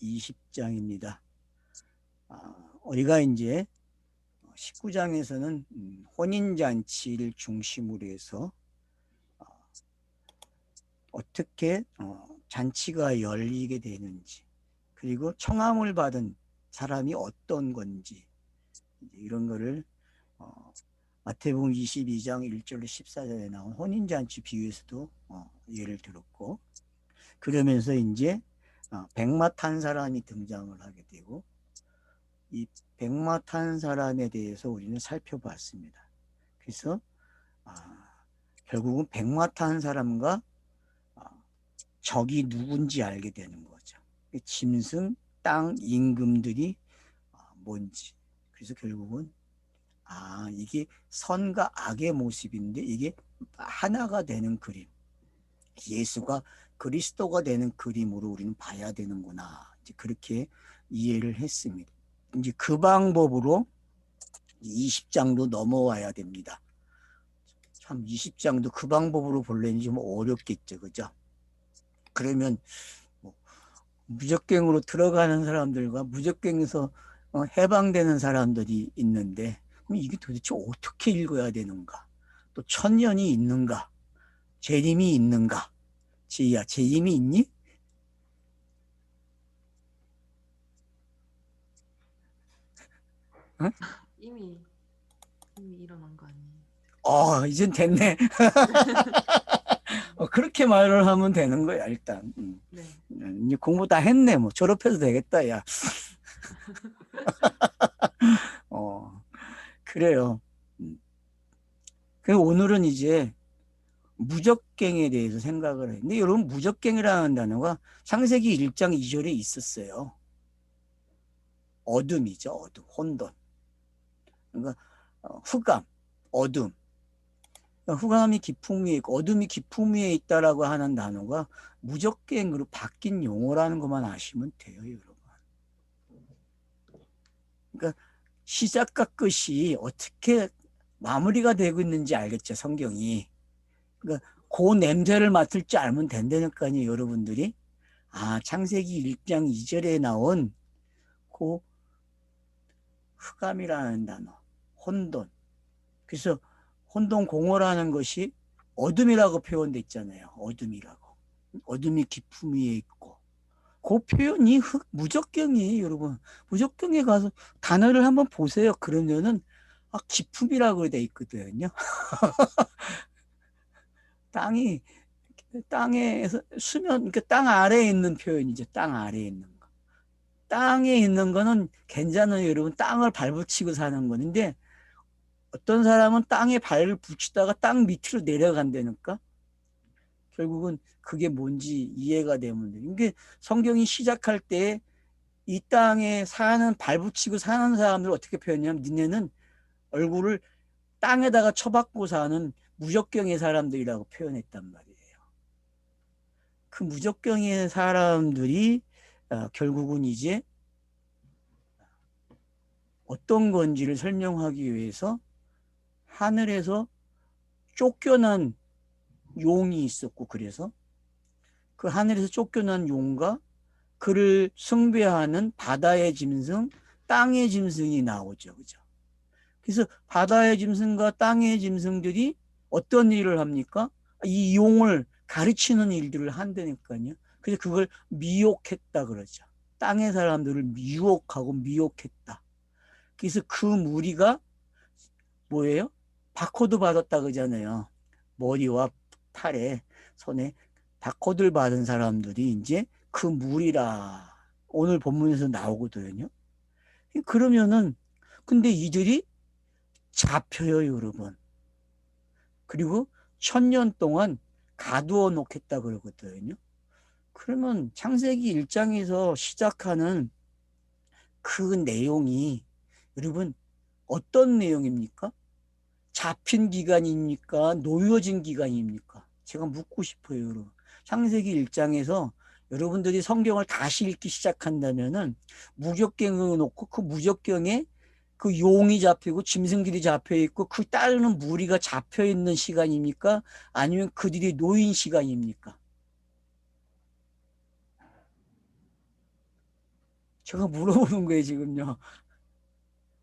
20장입니다. 우리가 이제 19장에서는 혼인잔치를 중심으로 해서 어떻게 잔치가 열리게 되는지, 그리고 청함을 받은 사람이 어떤 건지, 이런 거를 마태복음 22장 1절로 14절에 나온 혼인잔치 비유에서도 예를 들었고, 그러면서 이제 백마 탄 사람이 등장을 하게 되고, 이 백마 탄 사람에 대해서 우리는 살펴봤습니다. 그래서 결국은 백마 탄 사람과 적이 누군지 알게 되는 거죠. 짐승, 땅, 임금들이 뭔지. 그래서 결국은 이게 선과 악의 모습인데 이게 하나가 되는 그림. 예수가 그리스도가 되는 그림으로 우리는 봐야 되는구나. 이제 그렇게 이해를 했습니다. 이제 그 방법으로 20장도 넘어와야 됩니다. 참 20장도 그 방법으로 보려니 좀 어렵겠죠. 그죠? 그러면 무적갱으로 들어가는 사람들과 무적갱에서 해방되는 사람들이 있는데 그럼 이게 도대체 어떻게 읽어야 되는가? 또 천년이 있는가? 재림이 있는가? 지희야, 재림이 있니? 응? 이미 일어난 거 아니에요? 이젠 됐네. 그렇게 말을 하면 되는 거야, 일단. 네. 이제 공부 다 했네. 뭐 졸업해도 되겠다, 야. 그래요. 그래서 오늘은 이제 무적갱에 대해서 생각을 해. 근데 여러분, 무적갱이라는 단어가 창세기 1장 2절에 있었어요. 어둠이죠, 어둠, 혼돈. 그러니까 흑암, 어둠. 그러니까 흑암이 깊음 위에 있고 어둠이 깊음 위에 있다라고 하는 단어가 무적갱으로 바뀐 용어라는 것만 아시면 돼요, 여러분. 그러니까 시작과 끝이 어떻게 마무리가 되고 있는지 알겠죠, 성경이. 그러니까 그 냄새를 맡을 줄 알면 된다니까요, 여러분들이. 창세기 1장 2절에 나온 그 흑암이라는 단어, 혼돈. 그래서 혼돈공허라는 것이 어둠이라고 표현돼 있잖아요. 어둠이라고. 어둠이 깊음 위에 있고. 그 표현이 무적경이에요, 여러분. 무적경에 가서 단어를 한번 보세요. 그러면은 깊음이라고 돼 있거든요. 땅에서 수면, 그러니까 땅 아래에 있는 표현이죠. 땅 아래에 있는 거. 땅에 있는 거는 괜찮아요, 여러분. 땅을 발붙이고 사는 건데 어떤 사람은 땅에 발을 붙이다가 땅 밑으로 내려간다니까. 결국은 그게 뭔지 이해가 되면 돼. 이게 성경이 시작할 때 이 땅에 사는 발붙이고 사는 사람들 어떻게 표현하냐면 니네는 얼굴을 땅에다가 쳐박고 사는 무적경의 사람들이라고 표현했단 말이에요. 그 무적경의 사람들이 결국은 이제 어떤 건지를 설명하기 위해서 하늘에서 쫓겨난 용이 있었고, 그래서 그 하늘에서 쫓겨난 용과 그를 숭배하는 바다의 짐승, 땅의 짐승이 나오죠. 그죠? 그래서 바다의 짐승과 땅의 짐승들이 어떤 일을 합니까? 이 용을 가르치는 일들을 한다니까요. 그래서 그걸 미혹했다 그러죠. 땅의 사람들을 유혹하고 미혹했다. 그래서 그 무리가 뭐예요? 바코드 받았다 그러잖아요. 머리와 팔에, 손에 바코드를 받은 사람들이 이제 그 무리라. 오늘 본문에서 나오거든요. 그러면은, 근데 이들이 잡혀요, 여러분. 그리고 1000년 동안 가두어 놓겠다 그러거든요. 그러면 창세기 1장에서 시작하는 그 내용이 여러분 어떤 내용입니까? 잡힌 기간입니까? 놓여진 기간입니까? 제가 묻고 싶어요, 여러분. 창세기 1장에서 여러분들이 성경을 다시 읽기 시작한다면은 무적경을 놓고 그 무적경에 그 용이 잡히고 짐승들이 잡혀 있고 그 따르는 무리가 잡혀 있는 시간입니까? 아니면 그들이 놓인 시간입니까? 제가 물어보는 거예요, 지금요.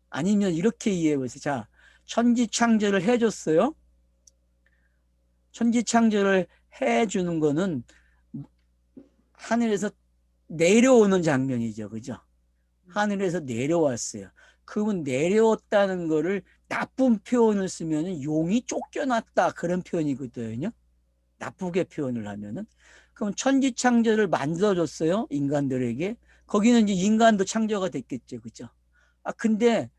아니면 이렇게 이해해 보세요. 자, 천지창조를 해줬어요. 천지창조를 해주는 거는 하늘에서 내려오는 장면이죠. 그죠? 하늘에서 내려왔어요. 그러면 내려왔다는 거를 나쁜 표현을 쓰면 용이 쫓겨났다. 그런 표현이거든요. 나쁘게 표현을 하면은. 그럼 천지창조를 만들어줬어요. 인간들에게. 거기는 이제 인간도 창조가 됐겠죠. 그죠? 아, 근데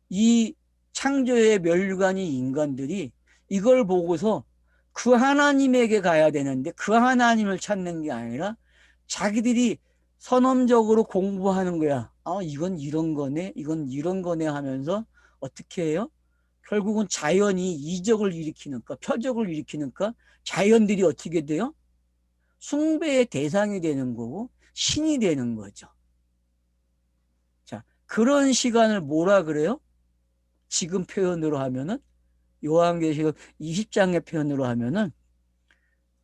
이 창조의 멸류관이 인간들이 이걸 보고서 그 하나님에게 가야 되는데 그 하나님을 찾는 게 아니라 자기들이 선험적으로 공부하는 거야. 아, 이건 이런 거네, 이건 이런 거네 하면서 어떻게 해요? 결국은 자연이 이적을 일으키니까, 표적을 일으키니까 자연들이 어떻게 돼요? 숭배의 대상이 되는 거고 신이 되는 거죠. 자, 그런 시간을 뭐라 그래요? 지금 표현으로 하면은 요한계시록 20장의 표현으로 하면은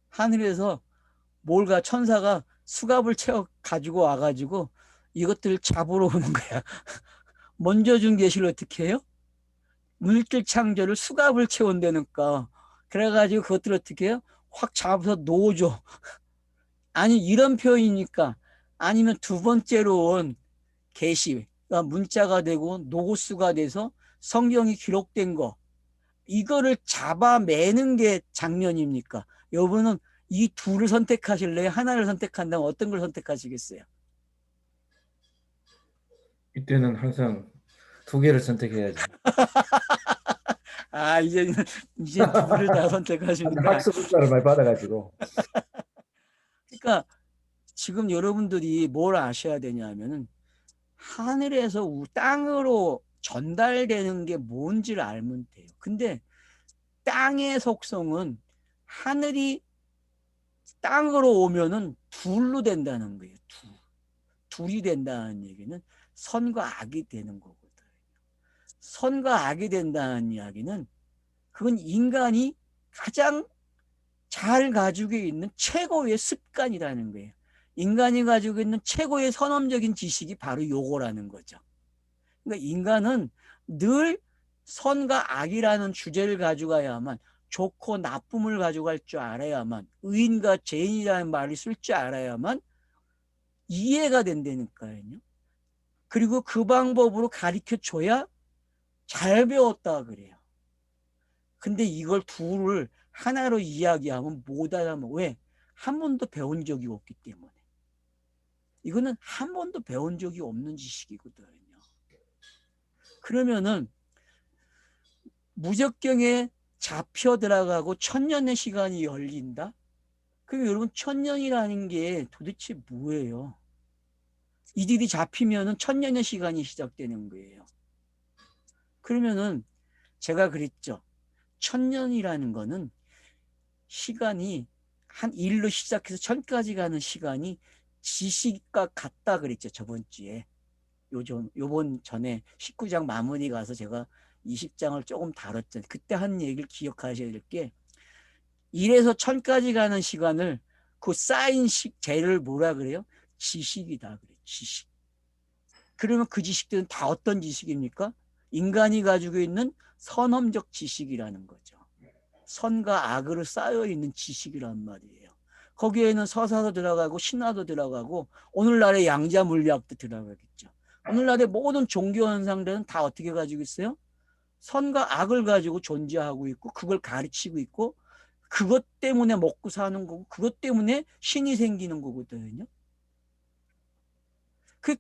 하늘에서 뭘가 천사가 수갑을 채워 가지고 와가지고 이것들을 잡으러 오는 거야. 먼저 준 계시를 어떻게 해요? 물질 창조를 수갑을 채운다니까. 그래가지고 그것들을 어떻게 해요? 확 잡아서 놓아줘. 아니 이런 표현이니까 아니면 두 번째로 온 계시가 문자가 되고 노고스가 돼서 성경이 기록된 거 이거를 잡아매는 게 장면입니까? 여러분은 이 둘을 선택하실래요? 하나를 선택한다면 어떤 걸 선택하시겠어요? 이때는 항상 두 개를 선택해야지. 아, 이제 둘을 다 선택하시니까. 학습국가를 많이 받아가지고. 그러니까 지금 여러분들이 뭘 아셔야 되냐면은 하늘에서 땅으로 전달되는 게 뭔지를 알면 돼요. 근데 땅의 속성은 하늘이 땅으로 오면은 둘로 된다는 거예요. 둘이 된다는 얘기는 선과 악이 되는 거거든. 선과 악이 된다는 이야기는 그건 인간이 가장 잘 가지고 있는 최고의 습관이라는 거예요. 인간이 가지고 있는 최고의 선험적인 지식이 바로 요거라는 거죠. 그러니까 인간은 늘 선과 악이라는 주제를 가져가야만 좋고 나쁨을 가져갈 줄 알아야만 의인과 죄인이라는 말을 쓸 줄 알아야만 이해가 된다니까요. 그리고 그 방법으로 가르쳐 줘야 잘 배웠다 그래요. 근데 이걸 둘을 하나로 이야기하면 못 알아먹어. 왜? 한 번도 배운 적이 없기 때문에. 이거는 한 번도 배운 적이 없는 지식이거든요. 그러면은 무적경에 잡혀 들어가고 천년의 시간이 열린다? 그럼 여러분 천년이라는 게 도대체 뭐예요? 이들이 잡히면은 천년의 시간이 시작되는 거예요. 그러면은 제가 그랬죠. 천년이라는 거는 시간이 한 1로 시작해서 1000까지 가는 시간이 지식과 같다 그랬죠. 저번 주에. 요번 전에 19장 마무리 가서 제가 20장을 조금 다뤘잖아요. 그때 한 얘기를 기억하셔야 될 게 1에서 1000까지 가는 시간을 그 쌓인 재를 뭐라 그래요? 지식이다 그래요. 지식. 그러면 그 지식들은 다 어떤 지식입니까? 인간이 가지고 있는 선험적 지식이라는 거죠. 선과 악으로 쌓여있는 지식이란 말이에요. 거기에는 서사도 들어가고 신화도 들어가고 오늘날의 양자 물리학도 들어가겠죠. 오늘날의 모든 종교 현상들은 다 어떻게 가지고 있어요? 선과 악을 가지고 존재하고 있고 그걸 가르치고 있고 그것 때문에 먹고 사는 거고 그것 때문에 신이 생기는 거거든요.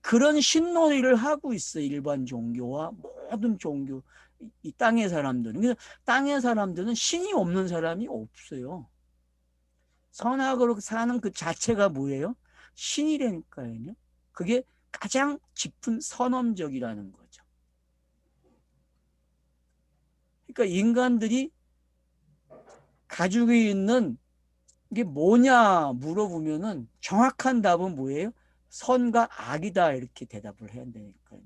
그런 신놀이를 하고 있어요. 일반 종교와 모든 종교, 이 땅의 사람들은. 그래서 땅의 사람들은 신이 없는 사람이 없어요. 선악으로 사는 그 자체가 뭐예요? 신이라니까요. 그게 가장 깊은 선험적이라는 거죠. 그러니까 인간들이 가지고 있는 이게 뭐냐 물어보면은 정확한 답은 뭐예요? 선과 악이다 이렇게 대답을 해야 되니까요.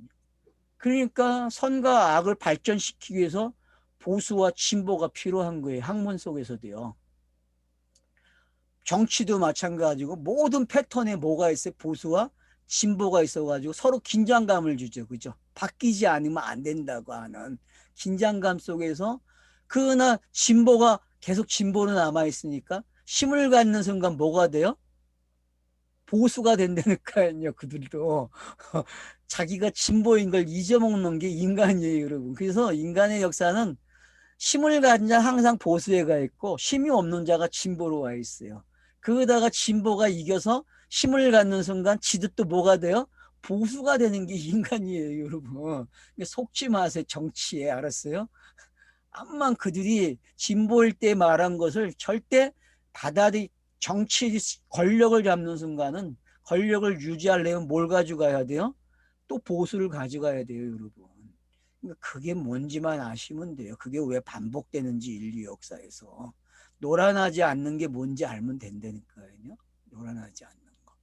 그러니까 선과 악을 발전시키기 위해서 보수와 진보가 필요한 거예요. 학문 속에서도요. 정치도 마찬가지고 모든 패턴에 뭐가 있어요? 보수와 진보가 있어가지고 서로 긴장감을 주죠. 그죠? 바뀌지 않으면 안 된다고 하는 긴장감 속에서 그러나 진보가 계속 진보로 남아있으니까 힘을 갖는 순간 뭐가 돼요? 보수가 된다니까요. 그들도 자기가 진보인 걸 잊어먹는 게 인간이에요, 여러분. 그래서 인간의 역사는 힘을 가진 자 항상 보수에 가 있고 힘이 없는 자가 진보로 와 있어요. 그러다가 진보가 이겨서 힘을 갖는 순간 지도 또 뭐가 돼요? 보수가 되는 게 인간이에요, 여러분. 속지 마세요, 정치에. 알았어요? 암만 그들이 진보일 때 말한 것을 절대 받아들이 정치 권력을 잡는 순간은 권력을 유지하려면 뭘 가져가야 돼요? 또 보수를 가져가야 돼요, 여러분. 그러니까 그게 뭔지만 아시면 돼요. 그게 왜 반복되는지 인류 역사에서. 노란하지 않는 게 뭔지 알면 된다니까요. 노란하지 않는 거.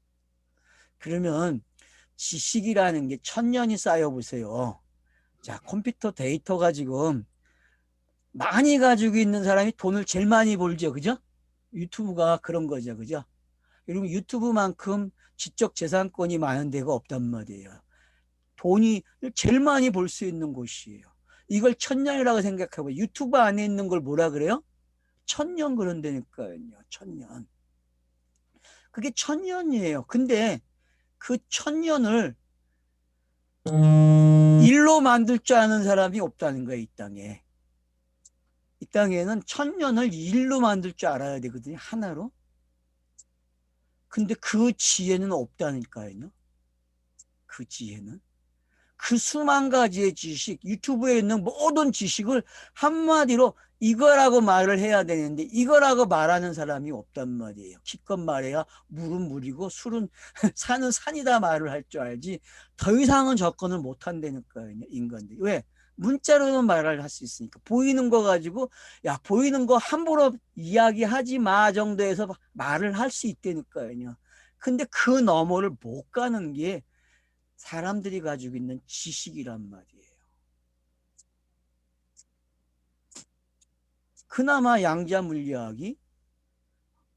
그러면 지식이라는 게 1000년이 쌓여보세요. 자, 컴퓨터 데이터가 지금 많이 가지고 있는 사람이 돈을 제일 많이 벌죠. 그죠? 유튜브가 그런 거죠. 그죠? 여러분 유튜브만큼 지적 재산권이 많은 데가 없단 말이에요. 돈이 제일 많이 벌 수 있는 곳이에요. 이걸 1000년이라고 생각하고 유튜브 안에 있는 걸 뭐라 그래요? 1000년 그런다니까요. 1000년. 그게 1000년이에요. 근데 그 1000년을 일로 만들 줄 아는 사람이 없다는 거예요. 이 땅에. 이 땅에는 1000년을 일로 만들 줄 알아야 되거든요. 하나로. 근데 그 지혜는 없다니까요. 그 지혜는. 그 수만 가지의 지식, 유튜브에 있는 모든 지식을 한마디로 이거라고 말을 해야 되는데 이거라고 말하는 사람이 없단 말이에요. 기껏 말해야 물은 물이고 술은 산은 산이다 말을 할 줄 알지 더 이상은 접근을 못 한다니까요. 인간들이. 왜? 문자로는 말을 할 수 있으니까. 보이는 거 가지고 야 보이는 거 함부로 이야기하지 마 정도에서 말을 할 수 있다니까요. 근데 그 너머를 못 가는 게 사람들이 가지고 있는 지식이란 말이에요. 그나마 양자 물리학이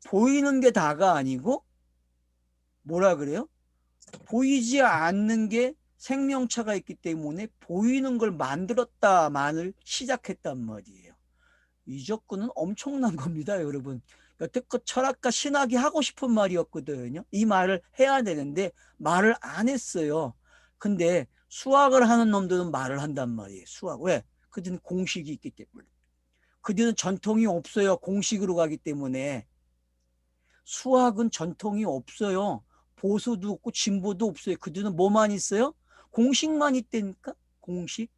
보이는 게 다가 아니고 뭐라 그래요? 보이지 않는 게 생명체가 있기 때문에 보이는 걸 만들었다만을 시작했단 말이에요. 이 접근은 엄청난 겁니다, 여러분. 여태껏 철학과 신학이 하고 싶은 말이었거든요. 이 말을 해야 되는데 말을 안 했어요. 근데 수학을 하는 놈들은 말을 한단 말이에요. 수학. 왜? 그들은 공식이 있기 때문에. 그들은 전통이 없어요. 공식으로 가기 때문에. 수학은 전통이 없어요. 보수도 없고 진보도 없어요. 그들은 뭐만 있어요? 공식만 있다니까? 공식.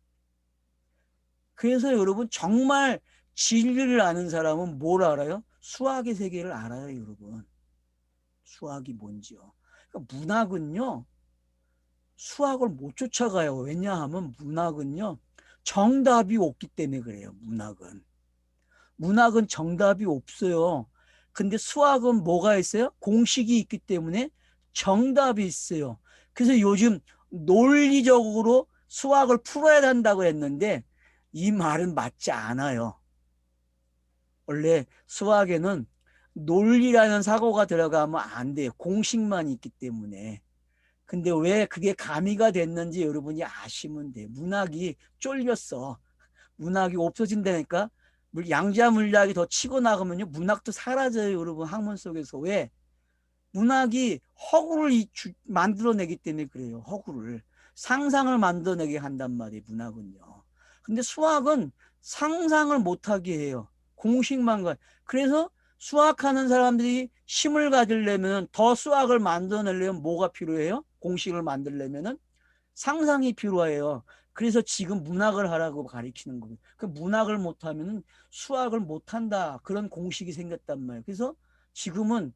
그래서 여러분 정말 진리를 아는 사람은 뭘 알아요? 수학의 세계를 알아요, 여러분. 수학이 뭔지요. 그러니까 문학은요. 수학을 못 쫓아가요. 왜냐하면 문학은요. 정답이 없기 때문에 그래요. 문학은 정답이 없어요. 근데 수학은 뭐가 있어요? 공식이 있기 때문에 정답이 있어요. 그래서 요즘 논리적으로 수학을 풀어야 한다고 했는데 이 말은 맞지 않아요. 원래 수학에는 논리라는 사고가 들어가면 안 돼요. 공식만 있기 때문에. 근데 왜 그게 가미가 됐는지 여러분이 아시면 돼요. 문학이 쫄렸어. 문학이 없어진다니까. 양자 물리학이 더 치고 나가면요. 문학도 사라져요. 여러분 학문 속에서. 왜? 문학이 허구를 만들어내기 때문에 그래요. 허구를. 상상을 만들어내게 한단 말이에요. 문학은요. 근데 수학은 상상을 못하게 해요. 공식만 가. 그래서 수학하는 사람들이 힘을 가지려면 더 수학을 만들어내려면 뭐가 필요해요? 공식을 만들려면은 상상이 필요해요. 그래서 지금 문학을 하라고 가르치는 거예요. 그 문학을 못하면 수학을 못한다. 그런 공식이 생겼단 말이에요. 그래서 지금은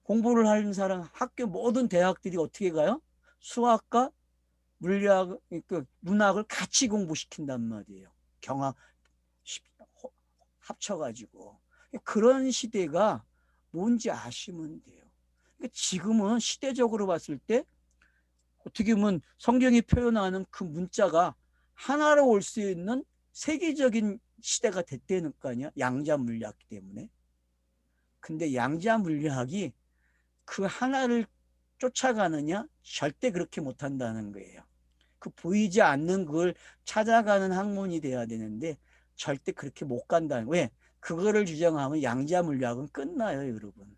공부를 하는 사람 학교 모든 대학들이 어떻게 가요? 수학과 물리학, 그 문학을 같이 공부시킨단 말이에요. 경합 합쳐가지고 그런 시대가 뭔지 아시면 돼요. 그러니까 지금은 시대적으로 봤을 때 어떻게 보면 성경이 표현하는 그 문자가 하나로 올 수 있는 세계적인 시대가 됐다는 거 아니야? 양자 물리학 때문에. 근데 양자 물리학이 그 하나를 쫓아가느냐? 절대 그렇게 못한다는 거예요. 그 보이지 않는 그걸 찾아가는 학문이 돼야 되는데 절대 그렇게 못 간다는. 왜? 그거를 주장하면 양자 물리학은 끝나요, 여러분.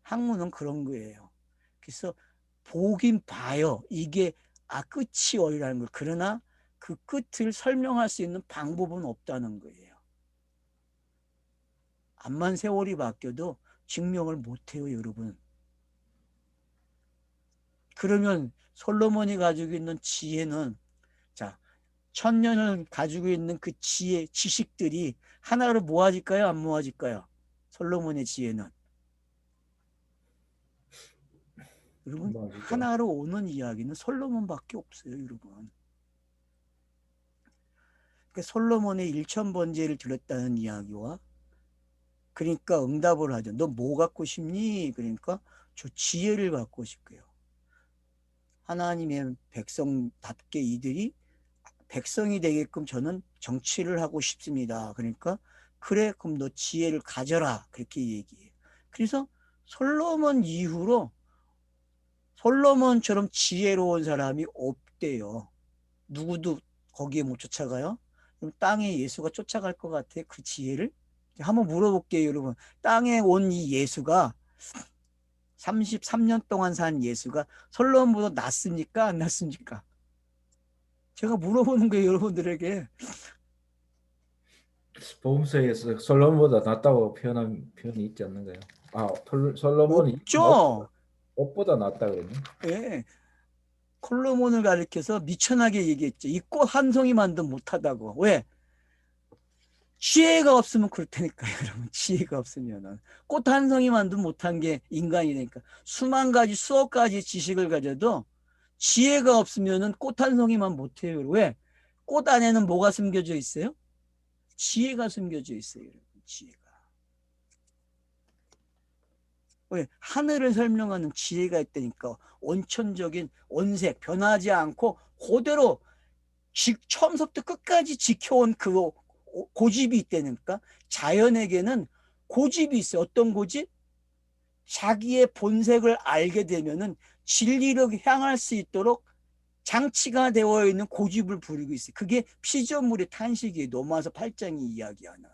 학문은 그런 거예요. 그래서 보긴 봐요. 이게 끝이 어디라는 걸. 그러나 그 끝을 설명할 수 있는 방법은 없다는 거예요. 암만 세월이 바뀌어도 증명을 못해요, 여러분. 그러면 솔로몬이 가지고 있는 지혜는, 자, 1000년을 가지고 있는 그 지혜, 지식들이 하나로 모아질까요? 안 모아질까요? 솔로몬의 지혜는. 여러분, 뭐 아시죠? 하나로 오는 이야기는 솔로몬밖에 없어요, 여러분. 그러니까 솔로몬의 1000번제를 드렸다는 이야기와, 그러니까 응답을 하죠. 너 뭐 갖고 싶니? 그러니까 저 지혜를 갖고 싶고요. 하나님의 백성답게 이들이 백성이 되게끔 저는 정치를 하고 싶습니다. 그러니까 그래, 그럼 너 지혜를 가져라. 그렇게 얘기해요. 그래서 솔로몬 이후로 솔로몬처럼 지혜로운 사람이 없대요. 누구도 거기에 못 쫓아가요? 그럼 땅에 예수가 쫓아갈 것 같아? 그 지혜를? 한번 물어볼게요, 여러분. 땅에 온 이 예수가 33년 동안 산 예수가 솔로몬보다 낫습니까? 안 낫습니까? 제가 물어보는 거예요, 여러분들에게. 복음서에서 솔로몬보다 낫다고 표현한 표현이 있지 않는가요? 솔로몬이 없죠? 옷보다 낫다 그랬네. 예. 솔로몬을 가리켜서 미천하게 얘기했죠. 이 꽃 한 송이만도 못하다고. 왜? 지혜가 없으면 그렇다니까요, 여러분. 지혜가 없으면은. 꽃 한 송이만도 못한 게 인간이니까. 수만 가지, 수억 가지 지식을 가져도 지혜가 없으면은 꽃 한 송이만 못해요. 왜? 꽃 안에는 뭐가 숨겨져 있어요? 지혜가 숨겨져 있어요, 여러분. 지혜가. 왜? 하늘을 설명하는 지혜가 있다니까. 원천적인 원색, 변하지 않고 그대로 처음부터 끝까지 지켜온 그 고집이 있다니까. 자연에게는 고집이 있어요. 어떤 고집? 자기의 본색을 알게 되면은 진리로 향할 수 있도록 장치가 되어 있는 고집을 부리고 있어요. 그게 피조물의 탄식이에요. 로마서 8장이 이야기하는.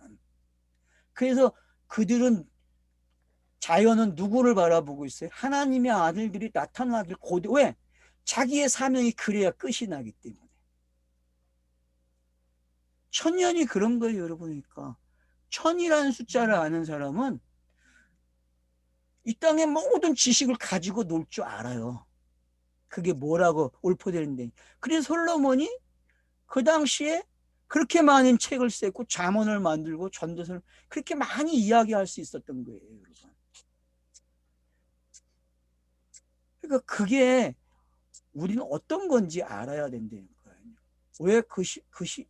그래서 그들은, 자연은 누구를 바라보고 있어요? 하나님의 아들들이 나타나길 왜? 자기의 사명이 그래야 끝이 나기 때문에. 천년이 그런 거예요, 여러분이니까. 천이라는 숫자를 아는 사람은 이 땅의 모든 지식을 가지고 놀 줄 알아요. 그게 뭐라고 올포되는데. 그래서 솔로몬이 그 당시에 그렇게 많은 책을 쓰고 잠언을 만들고 전도서를 그렇게 많이 이야기할 수 있었던 거예요, 여러분. 그러니까 그게 우리는 어떤 건지 알아야 된다는 거예요. 왜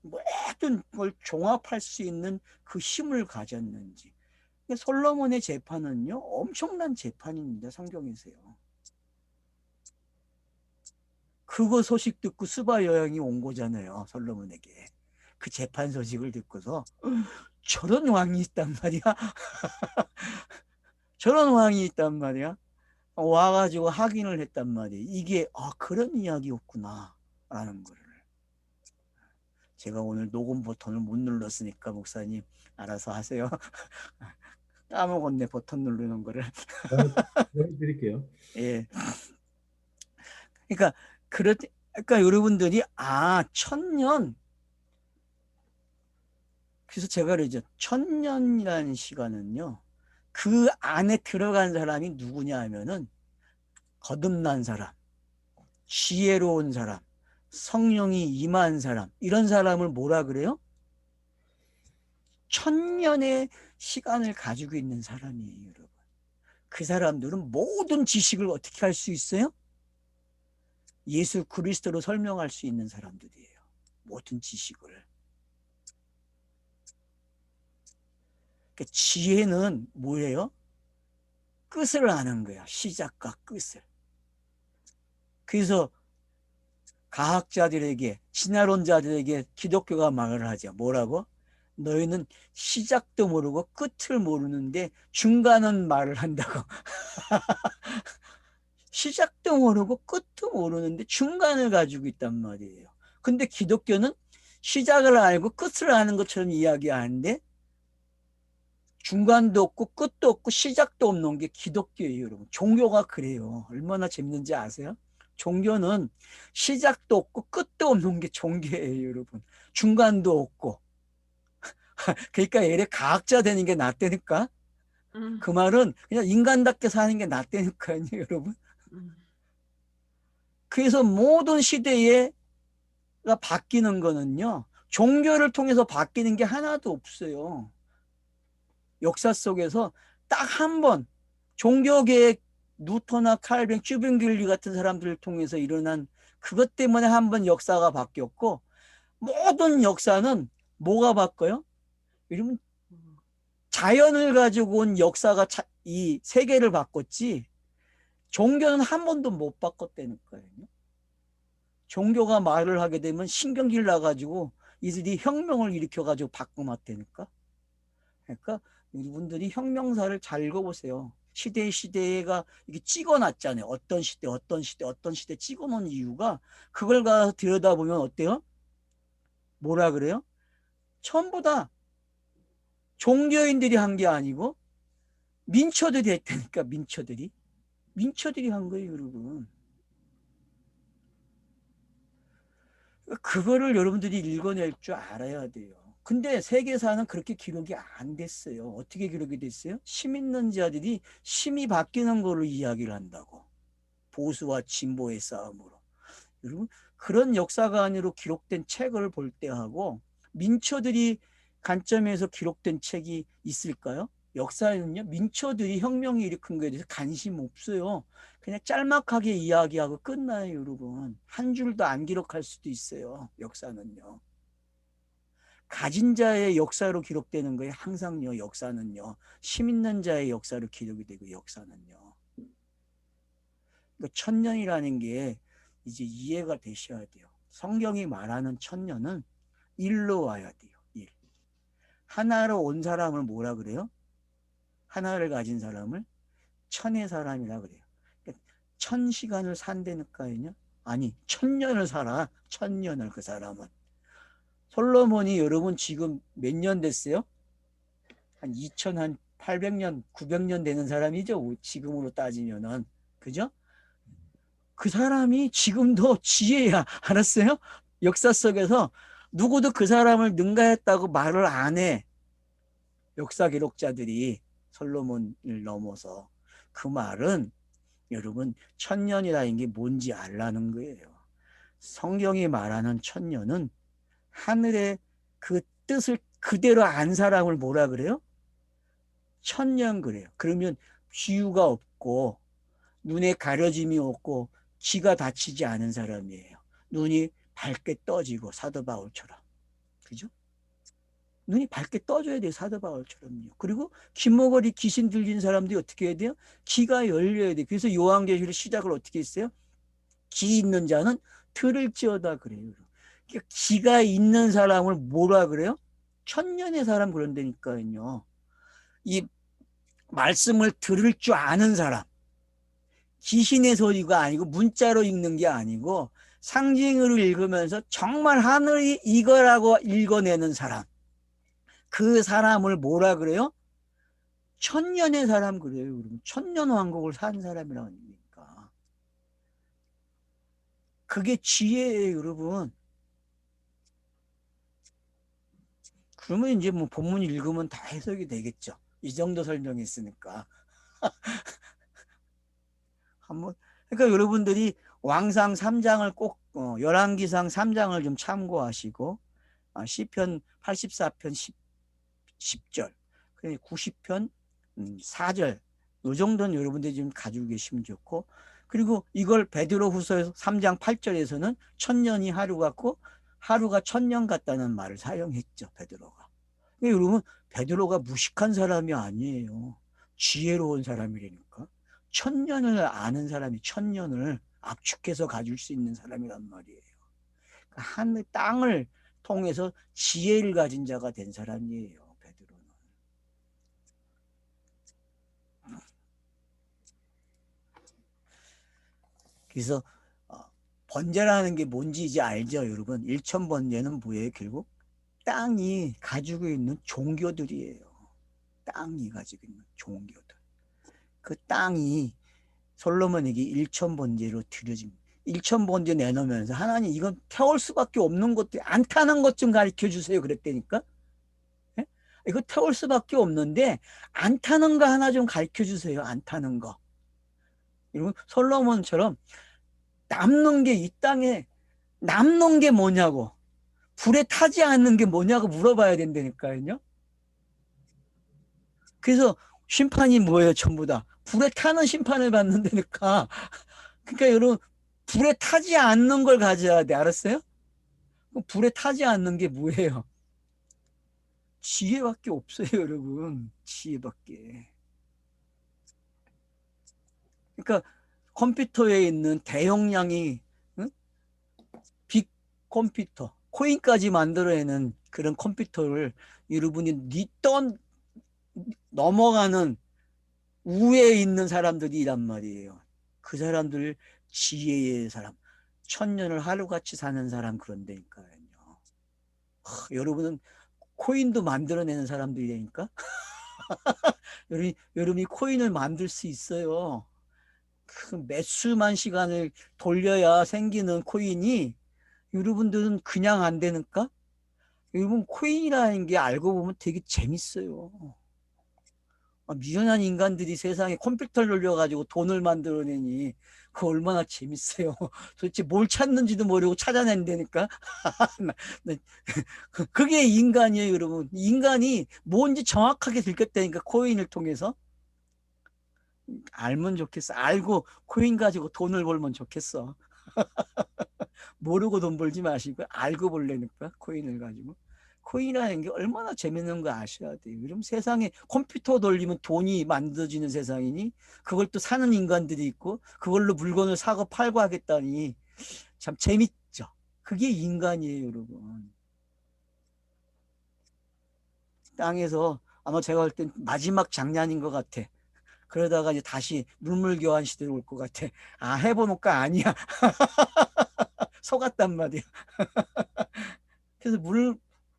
모든 걸 종합할 수 있는 그 힘을 가졌는지. 솔로몬의 재판은요, 엄청난 재판입니다, 성경에서요. 그거 소식 듣고 수바 여행이 온 거잖아요, 솔로몬에게. 그 재판 소식을 듣고서 저런 왕이 있단 말이야. 저런 왕이 있단 말이야. 와가지고 확인을 했단 말이에요. 이게 그런 이야기였구나 라는 거를. 제가 오늘 녹음 버튼을 못 눌렀으니까 목사님 알아서 하세요. 까먹었네, 버튼 누르는 거를. 드릴게요. 예. 그러니까 그러니까 여러분들이 1000년. 그래서 제가 그러죠. 1000년이라는 시간은요, 그 안에 들어간 사람이 누구냐 하면은 거듭난 사람, 지혜로운 사람, 성령이 임한 사람, 이런 사람을 뭐라 그래요? 1000년의 시간을 가지고 있는 사람이에요, 여러분. 그 사람들은 모든 지식을 어떻게 할 수 있어요? 예수 그리스도로 설명할 수 있는 사람들이에요. 모든 지식을. 그러니까 지혜는 뭐예요? 끝을 아는 거야. 시작과 끝을. 그래서 과학자들에게, 진화론자들에게 기독교가 말을 하죠. 뭐라고? 너희는 시작도 모르고 끝을 모르는데 중간은 말을 한다고. 시작도 모르고 끝도 모르는데 중간을 가지고 있단 말이에요. 근데 기독교는 시작을 알고 끝을 아는 것처럼 이야기하는데 중간도 없고 끝도 없고 시작도 없는 게 기독교예요, 여러분. 종교가 그래요. 얼마나 재밌는지 아세요? 종교는 시작도 없고 끝도 없는 게 종교예요, 여러분. 중간도 없고. 그러니까 얘네 과학자 되는 게 낫다니까. 음, 그 말은 그냥 인간답게 사는 게 낫다니까요, 여러분. 음, 그래서 모든 시대가 바뀌는 거는요, 종교를 통해서 바뀌는 게 하나도 없어요. 역사 속에서 딱 한 번 종교계의 누터나 칼빈, 쭈빙길리 같은 사람들을 통해서 일어난 그것 때문에 한 번 역사가 바뀌었고, 모든 역사는 뭐가 바뀌어요? 이러면 음, 자연을 가지고 온 역사가 이 세계를 바꿨지, 종교는 한 번도 못 바꿨다니까요. 종교가 말을 하게 되면 신경질 나가지고 이들이 혁명을 일으켜가지고 바꿔놨다니까. 그러니까 여러분들이 형명사를 잘 읽어보세요. 시대가 이게 찍어놨잖아요. 어떤 시대, 어떤 시대, 어떤 시대 찍어놓은 이유가 그걸 가서 들여다보면 어때요? 뭐라 그래요? 전부 다 종교인들이 한 게 아니고 민초들이 했다니까. 민초들이 한 거예요, 여러분. 그거를 여러분들이 읽어낼 줄 알아야 돼요. 근데 세계사는 그렇게 기록이 안 됐어요. 어떻게 기록이 됐어요? 심 있는 자들이 심이 바뀌는 걸로 이야기를 한다고. 보수와 진보의 싸움으로. 여러분, 그런 역사관으로 기록된 책을 볼 때하고 민초들이 관점에서 기록된 책이 있을까요? 역사에는요, 민초들이 혁명을 일으킨 거에 대해서 관심 없어요. 그냥 짤막하게 이야기하고 끝나요, 여러분. 한 줄도 안 기록할 수도 있어요, 역사는요. 가진 자의 역사로 기록되는 거예요, 항상요, 역사는요. 심 있는 자의 역사로 기록이 되고, 역사는요. 그러니까 천년이라는 게 이제 이해가 되셔야 돼요. 성경이 말하는 천년은 일로 와야 돼요, 일. 하나로 온 사람을 뭐라 그래요? 하나를 가진 사람을 천의 사람이라 그래요. 그러니까 1000시간을 산다니까요. 아니, 1000년을 살아. 1000년을 그 사람은. 솔로몬이 여러분 지금 몇 년 됐어요? 한 2800년, 900년 되는 사람이죠. 지금으로 따지면은. 그죠? 그 사람이 지금도 지혜야. 알았어요? 역사 속에서 누구도 그 사람을 능가했다고 말을 안 해. 역사 기록자들이 솔로몬을 넘어서. 그 말은 여러분 천년이라는 게 뭔지 알라는 거예요. 성경이 말하는 천년은 하늘의 그 뜻을 그대로 안 사람을 뭐라 그래요? 천년 그래요. 그러면 비유가 없고 눈에 가려짐이 없고 귀가 다치지 않은 사람이에요. 눈이 밝게 떠지고 사도 바울처럼. 그죠? 눈이 밝게 떠져야 돼요. 사도 바울처럼요. 그리고 귀머거리 귀신 들린 사람들이 어떻게 해야 돼요? 귀가 열려야 돼요. 그래서 요한계시록 시작을 어떻게 했어요? 귀 있는 자는 들을지어다 그래요. 그러니까 귀가 있는 사람을 뭐라 그래요? 천년의 사람 그런다니까요. 이 말씀을 들을 줄 아는 사람. 귀신의 소리가 아니고 문자로 읽는 게 아니고 상징으로 읽으면서 정말 하늘이 이거라고 읽어내는 사람. 그 사람을 뭐라 그래요? 천년의 사람 그래요. 여러분. 천년 왕국을 산 사람이라고 하니까. 그게 지혜예요, 여러분. 그러면 이제 뭐 본문 읽으면 다 해석이 되겠죠. 이 정도 설명했으니까. 한번 그러니까 여러분들이 왕상 3장을 꼭 열왕기상 3장을 좀 참고하시고 시편 84편 10절 90편 4절 이 정도는 여러분들이 좀 가지고 계시면 좋고 그리고 이걸 베드로후서 3장 8절에서는 천년이 하루 같고 하루가 천년 같다는 말을 사용했죠. 베드로가. 그러니까 여러분 베드로가 무식한 사람이 아니에요. 지혜로운 사람이라니까. 천년을 아는 사람이 천년을 압축해서 가질 수 있는 사람이란 말이에요. 하늘 땅을 통해서 지혜를 가진 자가 된 사람이에요. 베드로는. 그래서 번제라는 게 뭔지 이제 알죠, 여러분? 일천번제는 뭐예요, 결국? 땅이 가지고 있는 종교들이에요. 땅이 가지고 있는 종교들. 그 땅이 솔로몬에게 일천번제로 드려집니다. 일천번제 내놓으면서 하나님 이건 태울 수밖에 없는 것들, 안 타는 것 좀 가르쳐 주세요 그랬다니까. 예? 이거 태울 수밖에 없는데 안 타는 거 하나 좀 가르쳐 주세요. 안 타는 거. 여러분 솔로몬처럼 남는 게 이 땅에 남는 게 뭐냐고, 불에 타지 않는 게 뭐냐고 물어봐야 된다니까요. 그래서 심판이 뭐예요? 전부 다 불에 타는 심판을 받는다니까. 그러니까 여러분 불에 타지 않는 걸 가져야 돼. 알았어요? 불에 타지 않는 게 뭐예요? 지혜밖에 없어요, 여러분. 지혜밖에. 그러니까 컴퓨터에 있는 대용량이, 응? 빅 컴퓨터, 코인까지 만들어내는 그런 컴퓨터를 여러분이 넘어가는 우에 있는 사람들이란 말이에요. 그 사람들 지혜의 사람, 천년을 하루같이 사는 사람 그런다니까요. 여러분은 코인도 만들어내는 사람들이니까 여러분이 코인을 만들 수 있어요. 그 몇 수만 시간을 돌려야 생기는 코인이 여러분들은 그냥 안 되니까. 여러분 코인이라는 게 알고 보면 되게 재밌어요. 미련한 인간들이 세상에 컴퓨터를 돌려가지고 돈을 만들어내니 그 얼마나 재밌어요. 도대체 뭘 찾는지도 모르고 찾아낸다니까. 그게 인간이에요, 여러분. 인간이 뭔지 정확하게 들켰다니까, 코인을 통해서. 알면 좋겠어. 알고 코인 가지고 돈을 벌면 좋겠어. 모르고 돈 벌지 마시고 알고 벌려니까, 코인을 가지고. 코인이라는 게 얼마나 재밌는 거 아셔야 돼요. 그럼 세상에 컴퓨터 돌리면 돈이 만들어지는 세상이니 그걸 또 사는 인간들이 있고 그걸로 물건을 사고 팔고 하겠다니 참 재밌죠. 그게 인간이에요, 여러분. 땅에서 아마 제가 볼 땐 마지막 장난인 것 같아. 그러다가 이제 다시 물물교환 시대로 올 것 같아. 아, 해보니까 아니야. 속았단 말이야. 그래서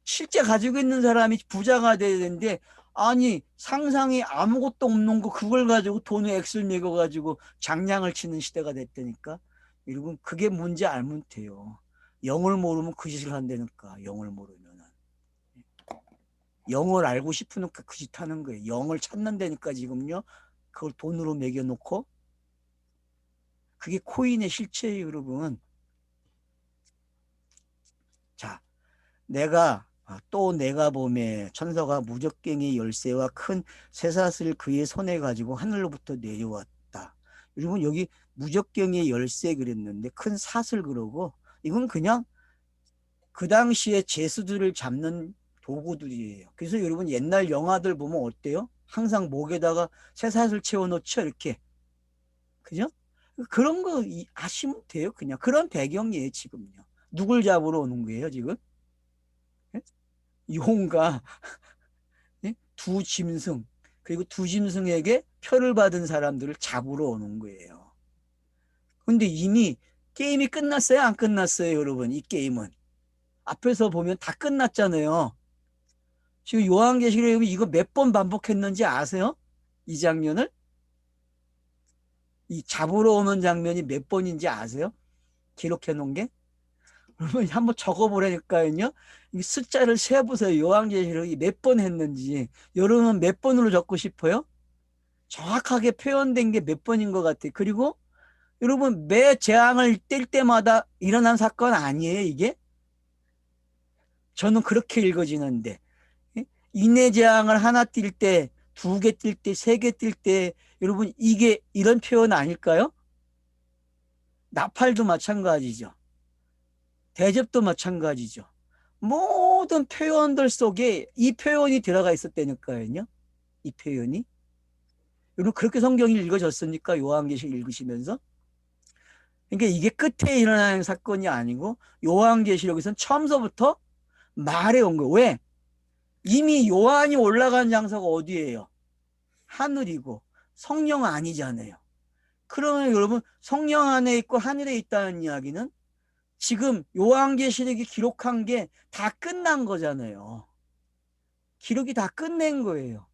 실제 가지고 있는 사람이 부자가 돼야 되는데, 아니 상상이 아무것도 없는 거 그걸 가지고 돈을 액수를 매겨 가지고 장량을 치는 시대가 됐다니까. 여러분 그게 뭔지 알면 돼요. 영을 모르면 그 짓을 한다니까. 영을 모르면은 영을 알고 싶으니까 그 짓 하는 거예요. 영을 찾는다니까 지금요. 그걸 돈으로 매겨 놓고. 그게 코인의 실체예요, 여러분. 자, 내가 봄에 천사가 무적갱이 열쇠와 큰 쇠사슬을 그의 손에 가지고 하늘로부터 내려왔다. 여러분 여기 무적갱이 열쇠 그랬는데 큰 사슬 그러고 이건 그냥 그 당시에 죄수들을 잡는 도구들이에요. 그래서 여러분 옛날 영화들 보면 어때요? 항상 목에다가 쇠사슬 채워놓죠, 이렇게. 그죠? 그런 거 아시면 돼요. 그냥 그런 배경이에요. 지금요. 누굴 잡으러 오는 거예요, 지금? 용과 두 짐승, 그리고 두 짐승에게 표를 받은 사람들을 잡으러 오는 거예요. 근데 이미 게임이 끝났어요? 안 끝났어요, 여러분? 이 게임은 앞에서 보면 다 끝났잖아요. 지금 요한계시록에 이거 몇 번 반복했는지 아세요? 이 장면을? 이 잡으러 오는 장면이 몇 번인지 아세요? 기록해 놓은 게? 여러분 한번 적어보라니까요. 이 숫자를 세보세요. 요한계시록이 몇 번 했는지. 여러분은 몇 번으로 적고 싶어요? 정확하게 표현된 게 몇 번인 것 같아요. 그리고 여러분 매 재앙을 뗄 때마다 일어난 사건 아니에요, 이게? 저는 그렇게 읽어지는데. 인내 재앙을 하나 띌 때, 두 개 띌 때, 세 개 띌 때, 여러분 이게 이런 표현 아닐까요? 나팔도 마찬가지죠. 대접도 마찬가지죠. 모든 표현들 속에 이 표현이 들어가 있었다니까요. 이 표현이. 여러분 그렇게 성경이 읽어졌습니까? 요한계시록 읽으시면서. 그러니까 이게 끝에 일어나는 사건이 아니고 요한계시록에서는 처음서부터 말해 온 거예요. 왜? 이미 요한이 올라간 장소가 어디예요? 하늘이고 성령 아니잖아요. 그러면 여러분 성령 안에 있고 하늘에 있다는 이야기는 지금 요한계시록이 기록한 게 다 끝난 거잖아요. 기록이 다 끝낸 거예요.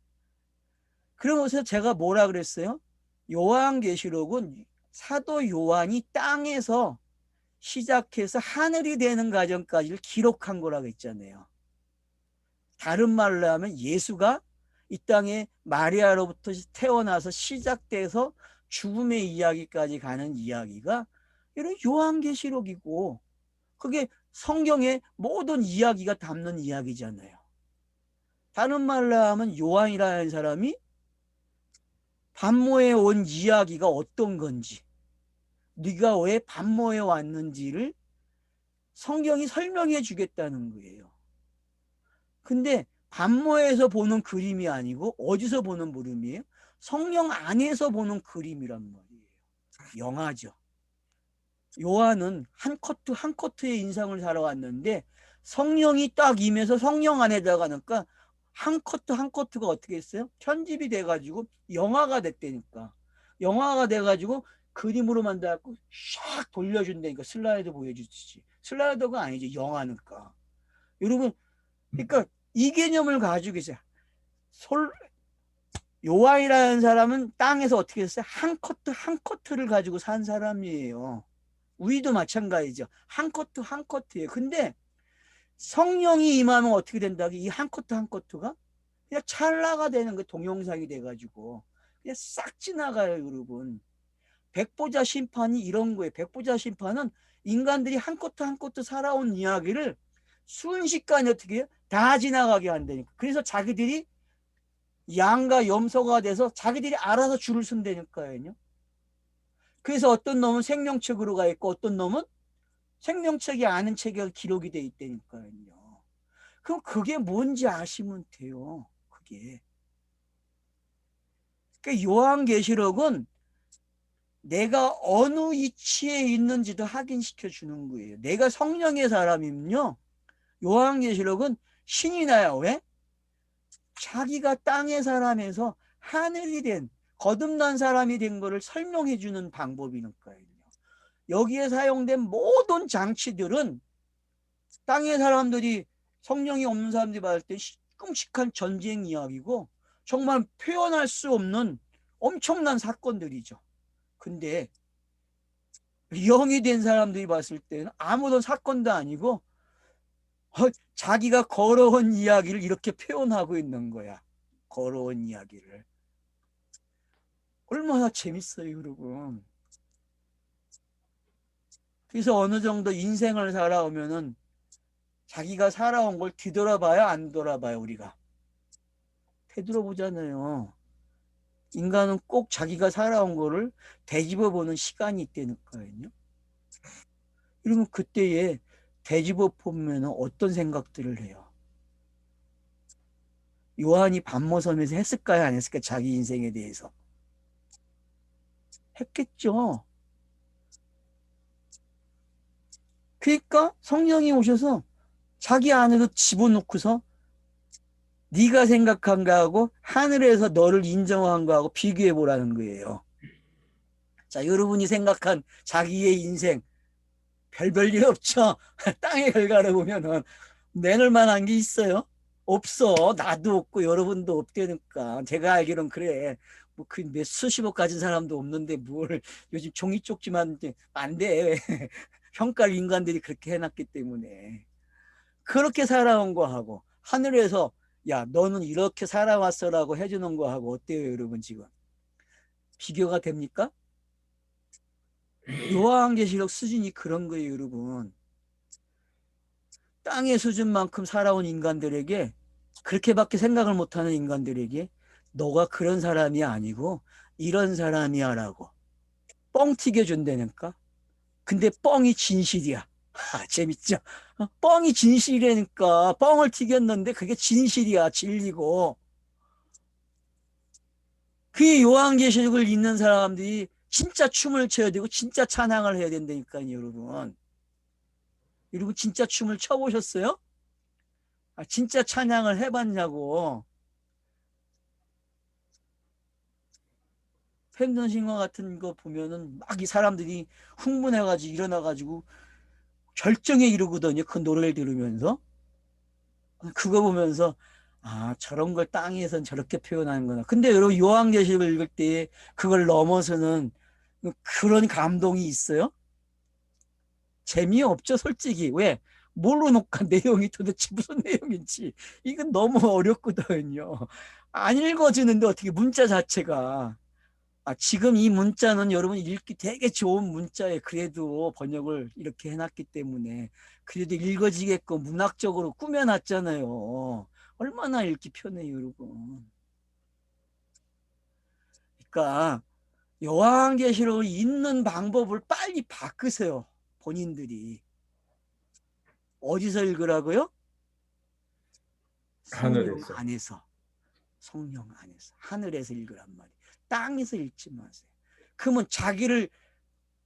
그러면서 제가 뭐라 그랬어요? 요한계시록은 사도 요한이 땅에서 시작해서 하늘이 되는 과정까지를 기록한 거라고 했잖아요. 다른 말로 하면 예수가 이 땅에 마리아로부터 태어나서 시작돼서 죽음의 이야기까지 가는 이야기가 이런 요한계시록이고 그게 성경의 모든 이야기가 담는 이야기잖아요. 다른 말로 하면 요한이라는 사람이 반모에 온 이야기가 어떤 건지 네가 왜 반모에 왔는지를 성경이 설명해 주겠다는 거예요. 근데 반모에서 보는 그림이 아니고 어디서 보는 그림이에요? 성령 안에서 보는 그림이란 말이에요. 영화죠. 요한은 한 커트 한 커트의 인상을 살아왔는데 성령이 딱 임해서 성령 안에다가 넣으니까 한 커트 한 커트가 어떻게 했어요? 편집이 돼가지고 영화가 됐다니까. 영화가 돼가지고 그림으로 만들어갖고 샥 돌려준다니까. 슬라이드 보여주듯이. 슬라이드가 아니지 영화니까. 여러분 그러니까 이 개념을 가지고 계세요. 요한이라는 사람은 땅에서 어떻게 했어요? 한 커트 한 커트를 가지고 산 사람이에요. 우리도 마찬가지죠. 한 커트 한 커트예요. 근데 성령이 임하면 어떻게 된다고? 이 한 커트 한 커트가 그냥 찰나가 되는 거 동영상이 돼가지고 그냥 싹 지나가요, 여러분. 백보자 심판이 이런 거예요. 백보자 심판은 인간들이 한 커트 한 커트 살아온 이야기를 순식간에 어떻게 해요? 다 지나가게 한다니까. 그래서 자기들이 양과 염소가 돼서 자기들이 알아서 줄을 선다니까요. 그래서 어떤 놈은 생명책으로 가 있고 어떤 놈은 생명책이 아는 책에 기록이 돼 있다니까요. 그럼 그게 뭔지 아시면 돼요. 그게. 그러니까 요한계시록은 내가 어느 위치에 있는지도 확인시켜 주는 거예요. 내가 성령의 사람이면요. 요한계시록은 신이 나요. 왜? 자기가 땅의 사람에서 하늘이 된 거듭난 사람이 된 거를 설명해 주는 방법이니까요. 여기에 사용된 모든 장치들은 땅의 사람들이 성령이 없는 사람들이 받을 때 끔찍한 전쟁 이야기고 정말 표현할 수 없는 엄청난 사건들이죠. 근데 영이 된 사람들이 봤을 때는 아무런 사건도 아니고 자기가 걸어온 이야기를 이렇게 표현하고 있는 거야. 걸어온 이야기를. 얼마나 재밌어요, 여러분. 그래서 어느 정도 인생을 살아오면은 자기가 살아온 걸 뒤돌아봐야 안 돌아봐요, 우리가. 되돌아보잖아요. 인간은 꼭 자기가 살아온 거를 되짚어 보는 시간이 있다니까요. 그러면 그때에 되짚어 보면 어떤 생각들을 해요? 요한이 반모섬에서 했을까요? 안 했을까요? 자기 인생에 대해서. 했겠죠. 그러니까 성령이 오셔서 자기 안에서 집어넣고서 네가 생각한 거하고 하늘에서 너를 인정한 거하고 비교해 보라는 거예요. 자, 여러분이 생각한 자기의 인생 별별 일 없죠. 땅의 결과를 보면은 내놓을 만한 게 있어요? 없어. 나도 없고 여러분도 없다니까. 제가 알기론 그래. 뭐 그 몇 수십억 가진 사람도 없는데 뭘 요즘 종이 쪽지만 안 돼. 평가를 인간들이 그렇게 해놨기 때문에. 그렇게 살아온 거하고 하늘에서 야 너는 이렇게 살아왔어라고 해주는 거하고 어때요, 여러분? 지금 비교가 됩니까? 요한계시록 수준이 그런 거예요, 여러분. 땅의 수준만큼 살아온 인간들에게 그렇게밖에 생각을 못하는 인간들에게 너가 그런 사람이 아니고 이런 사람이야 라고 뻥 튀겨준다니까. 근데 뻥이 진실이야. 재밌죠? 뻥이 진실이라니까. 뻥을 튀겼는데 그게 진실이야. 진리고. 그 요한계시록을 읽는 사람들이 진짜 춤을 춰야 되고 진짜 찬양을 해야 된다니까요, 여러분. 여러분 진짜 춤을 춰보셨어요? 진짜 찬양을 해봤냐고. 팬더싱어 같은 거 보면은 막 이 사람들이 흥분해가지고 일어나가지고 결정에 이르거든요. 그 노래를 들으면서. 그거 보면서 저런 걸 땅에선 저렇게 표현하는구나. 근데 여러분 요한계시록을 읽을 때 그걸 넘어서는 그런 감동이 있어요? 재미없죠, 솔직히. 왜? 모르니까 내용이 도대체 무슨 내용인지. 이건 너무 어렵거든요. 안 읽어지는데 어떻게 문자 자체가. 지금 이 문자는 여러분 읽기 되게 좋은 문자에 그래도 번역을 이렇게 해놨기 때문에 그래도 읽어지게끔 문학적으로 꾸며놨잖아요. 얼마나 읽기 편해요, 여러분. 그러니까 요한계시록을 읽는 방법을 빨리 바꾸세요. 본인들이. 어디서 읽으라고요? 성령 하늘에서. 안에서. 성령 안에서. 하늘에서 읽으란 말이에요. 땅에서 읽지 마세요. 그러면 자기를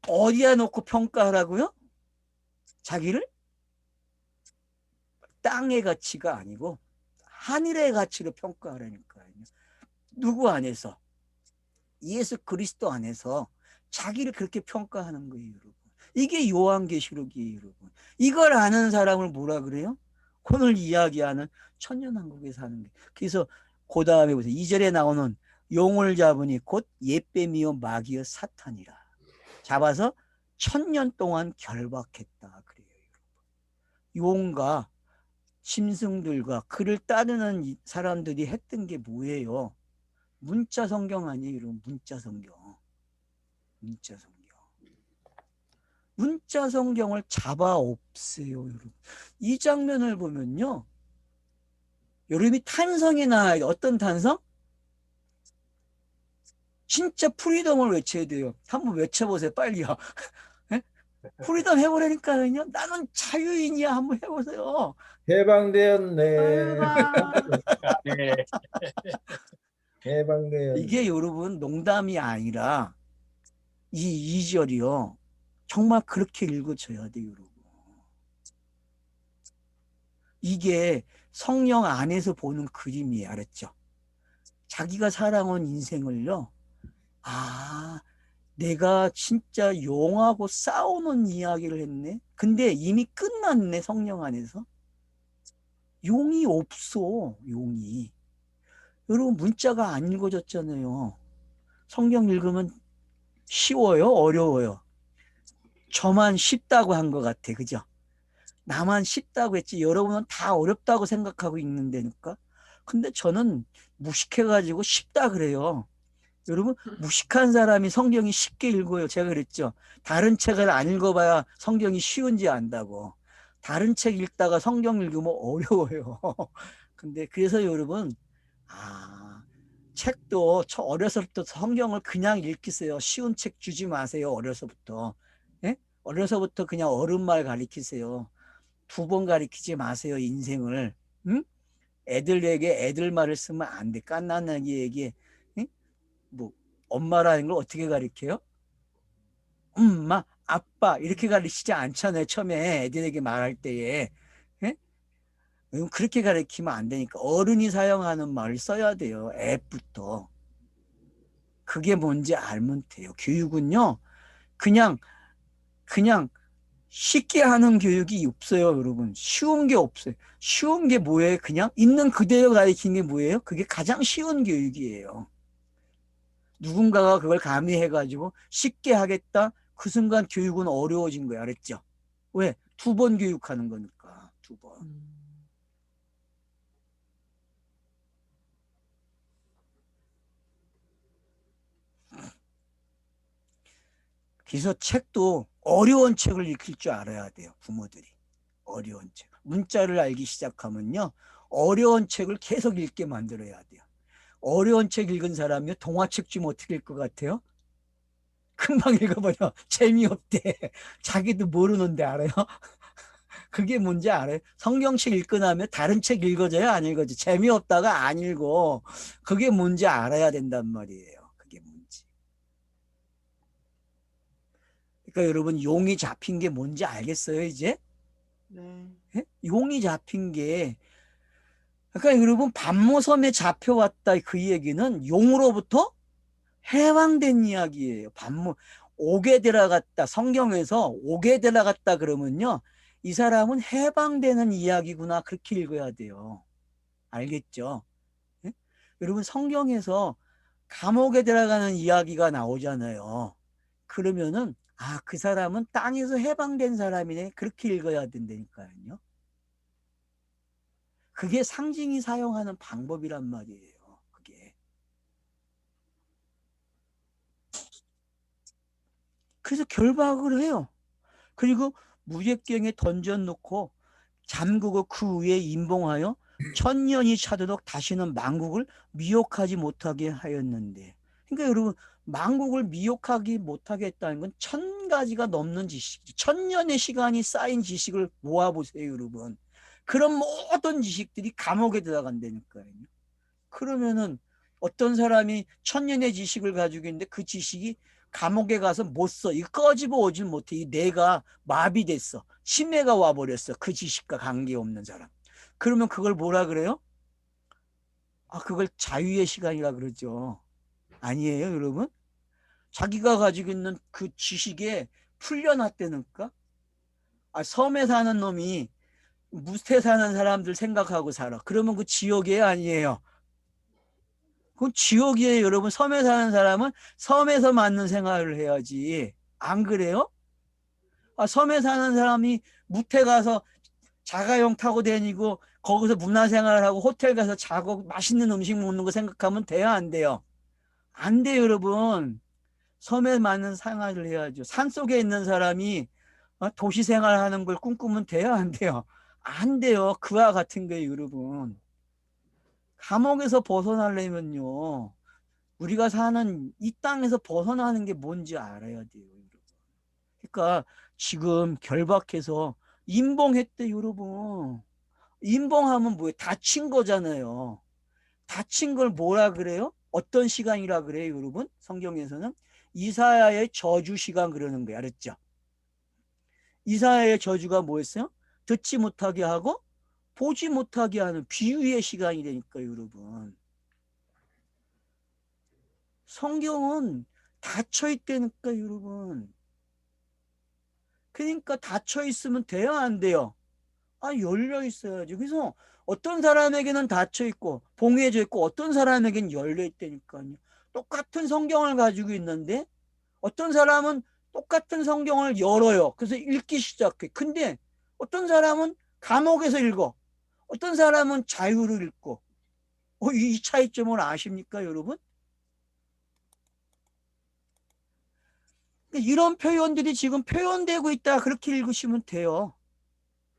어디에 놓고 평가하라고요? 자기를 땅의 가치가 아니고 하늘의 가치로 평가하라니까요. 누구 안에서? 예수 그리스도 안에서 자기를 그렇게 평가하는 거예요, 여러분. 이게 요한계시록이에요, 여러분. 이걸 아는 사람을 뭐라 그래요? 오늘 이야기하는 천년왕국에 사는 게. 그래서 그 다음에 보세요. 2절에 나오는 용을 잡으니 곧 옛뱀이요 마귀요 사탄이라. 잡아서 1000년 동안 결박했다 그래요, 여러분. 용과 짐승들과 그를 따르는 사람들이 했던 게 뭐예요? 문자 성경 아니에요, 여러분. 문자 성경. 문자 성경. 문자 성경을 잡아 없애요, 여러분. 이 장면을 보면요. 여러분이 탄성이 나와요. 어떤 탄성? 진짜 프리덤을 외쳐야 돼요. 한번 외쳐보세요, 빨리요. 예? 프리덤 해보라니까요. 나는 자유인이야. 한번 해보세요. 해방되었네. 자유다. 네. 해방되었네. 이게 여러분 농담이 아니라 이 2절이요. 정말 그렇게 읽어줘야 돼요, 여러분. 이게 성령 안에서 보는 그림이에요. 알았죠? 자기가 살아온 인생을요. 내가 진짜 용하고 싸우는 이야기를 했네. 근데 이미 끝났네, 성령 안에서. 용이 없어, 용이. 여러분 문자가 안 읽어졌잖아요. 성경 읽으면 쉬워요, 어려워요? 저만 쉽다고 한 것 같아, 그죠? 나만 쉽다고 했지 여러분은 다 어렵다고 생각하고 읽는다니까. 근데 저는 무식해가지고 쉽다 그래요. 여러분 무식한 사람이 성경이 쉽게 읽어요. 제가 그랬죠. 다른 책을 안 읽어봐야 성경이 쉬운지 안다고. 다른 책 읽다가 성경 읽으면 어려워요. 근데 그래서 여러분 책도 어려서부터 성경을 그냥 읽히세요. 쉬운 책 주지 마세요. 어려서부터. 예? 어려서부터 그냥 어른말 가리키세요. 2번 가리키지 마세요. 인생을. 응? 애들에게 애들 말을 쓰면 안 돼. 갓난아기에게 응? 뭐 엄마라는 걸 어떻게 가리켜요? 엄마, 아빠 이렇게 가르치지 않잖아요. 처음에 애들에게 말할 때에. 예? 그렇게 가르치면 안 되니까 어른이 사용하는 말을 써야 돼요. 앱부터. 그게 뭔지 알면 돼요. 교육은요. 그냥 쉽게 하는 교육이 없어요, 여러분. 쉬운 게 없어요. 쉬운 게 뭐예요? 그냥 있는 그대로 가르치는 게 뭐예요? 그게 가장 쉬운 교육이에요. 누군가가 그걸 가미해가지고 쉽게 하겠다. 그 순간 교육은 어려워진 거야. 알았죠? 왜? 2번 교육하는 거니까. 2번. 그래서 책도 어려운 책을 읽힐 줄 알아야 돼요. 부모들이. 어려운 책. 문자를 알기 시작하면요. 어려운 책을 계속 읽게 만들어야 돼요. 어려운 책 읽은 사람이 동화책 좀 어떻게 읽을 것 같아요? 금방 읽어버려. 재미없대. 자기도 모르는데 알아요? 그게 뭔지 알아요? 성경책 읽고 나면 다른 책 읽어줘요? 안 읽어줘? 재미없다가 안 읽어. 그게 뭔지 알아야 된단 말이에요. 그게 뭔지. 그러니까 여러분 용이 잡힌 게 뭔지 알겠어요 이제? 네. 예? 용이 잡힌 게 그러니까 여러분 반모섬에 잡혀왔다 그 얘기는 용으로부터 해방된 이야기예요. 옥에 들어갔다. 성경에서 옥에 들어갔다 그러면요. 이 사람은 해방되는 이야기구나. 그렇게 읽어야 돼요. 알겠죠? 예? 여러분 성경에서 감옥에 들어가는 이야기가 나오잖아요. 그러면은 아, 그 사람은 땅에서 해방된 사람이네. 그렇게 읽어야 된다니까요. 그게 상징이 사용하는 방법이란 말이에요. 그게. 그래서 결박을 해요. 그리고 무적경에 던져놓고 잠그고 그 위에 임봉하여 천년이 차도록 다시는 만국을 미혹하지 못하게 하였는데. 그러니까 여러분 만국을 미혹하지 못하게 했다는 건 1000가지가 넘는 지식, 1000년의 시간이 쌓인 지식을 모아보세요, 여러분. 그런 모든 지식들이 감옥에 들어간다니까요. 그러면은 어떤 사람이 1000년의 지식을 가지고 있는데 그 지식이 감옥에 가서 못 써. 이거 꺼집어 오질 못해. 이 뇌가 마비됐어. 치매가 와버렸어. 그 지식과 관계없는 사람. 그러면 그걸 뭐라 그래요? 아, 그걸 자유의 시간이라 그러죠. 아니에요, 여러분? 자기가 가지고 있는 그 지식에 풀려났다니까? 아, 섬에 사는 놈이 무스테 사는 사람들 생각하고 살아. 그러면 그 지옥이에요, 아니에요? 그건 지옥이에요, 여러분. 섬에 사는 사람은 섬에서 맞는 생활을 해야지. 안 그래요? 아, 섬에 사는 사람이 무태 가서 자가용 타고 다니고 거기서 문화생활을 하고 호텔 가서 자고 맛있는 음식 먹는 거 생각하면 돼요, 안 돼요? 안 돼요, 여러분. 섬에 맞는 생활을 해야죠. 산속에 있는 사람이 도시 생활하는 걸 꿈꾸면 돼요, 안 돼요? 안 돼요. 그와 같은 거예요, 여러분. 감옥에서 벗어나려면요. 우리가 사는 이 땅에서 벗어나는 게 뭔지 알아야 돼요, 여러분. 그러니까 지금 결박해서 임봉했대, 여러분. 임봉하면 뭐예요? 다친 거잖아요. 다친 걸 뭐라 그래요? 어떤 시간이라 그래요, 여러분? 성경에서는 이사야의 저주 시간 그러는 거예요. 알았죠? 이사야의 저주가 뭐였어요? 듣지 못하게 하고 보지 못하게 하는 비유의 시간이 되니까, 여러분. 성경은 닫혀 있다니까, 여러분. 그러니까 닫혀 있으면 돼요, 안 돼요? 아, 열려 있어야지. 그래서 어떤 사람에게는 닫혀 있고 봉해져 있고 어떤 사람에게는 열려 있다니까요. 똑같은 성경을 가지고 있는데 어떤 사람은 똑같은 성경을 열어요. 그래서 읽기 시작해. 근데 어떤 사람은 감옥에서 읽어. 어떤 사람은 자유로 읽고. 이 차이점을 아십니까, 여러분? 이런 표현들이 지금 표현되고 있다. 그렇게 읽으시면 돼요.